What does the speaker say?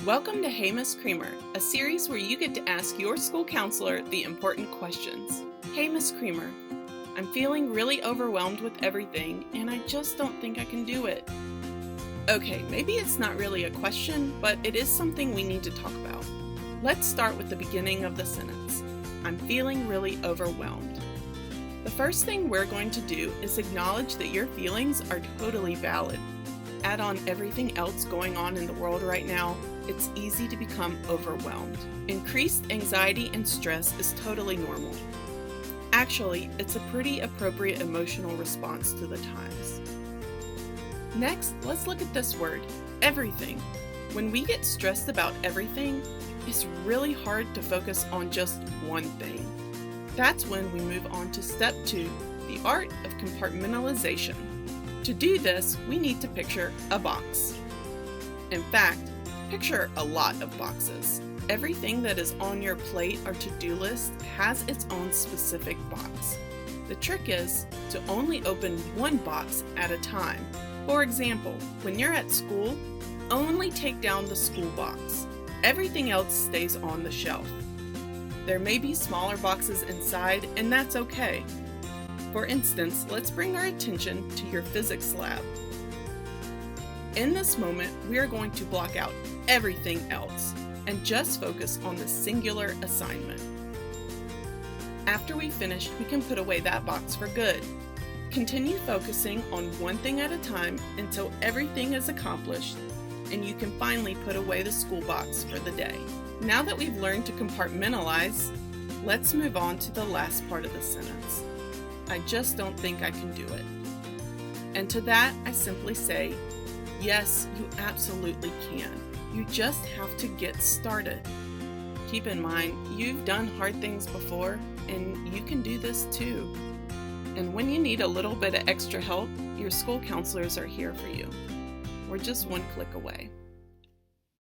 Welcome to Hey Miss Creamer, a series where you get to ask your school counselor the important questions. Hey Miss Creamer, I'm feeling really overwhelmed with everything and I just don't think I can do it. Okay, maybe it's not really a question, but it is something we need to talk about. Let's start with the beginning of the sentence. I'm feeling really overwhelmed. The first thing we're going to do is acknowledge that your feelings are totally valid. Add on everything else going on in the world right now, it's easy to become overwhelmed. Increased anxiety and stress is totally normal. Actually, it's a pretty appropriate emotional response to the times. Next, let's look at this word, everything. When we get stressed about everything, it's really hard to focus on just one thing. That's when we move on to step 2, the art of compartmentalization. To do this, we need to picture a box. In fact, picture a lot of boxes. Everything that is on your plate or to-do list has its own specific box. The trick is to only open one box at a time. For example, when you're at school, only take down the school box. Everything else stays on the shelf. There may be smaller boxes inside, and that's okay. For instance, let's bring our attention to your physics lab. In this moment, we are going to block out everything else and just focus on the singular assignment. After we finish, we can put away that box for good. Continue focusing on one thing at a time until everything is accomplished and you can finally put away the school box for the day. Now that we've learned to compartmentalize, let's move on to the last part of the sentence. I just don't think I can do it. And to that, I simply say, yes, you absolutely can. You just have to get started. Keep in mind, you've done hard things before, and you can do this too. And when you need a little bit of extra help, your school counselors are here for you. We're just one click away.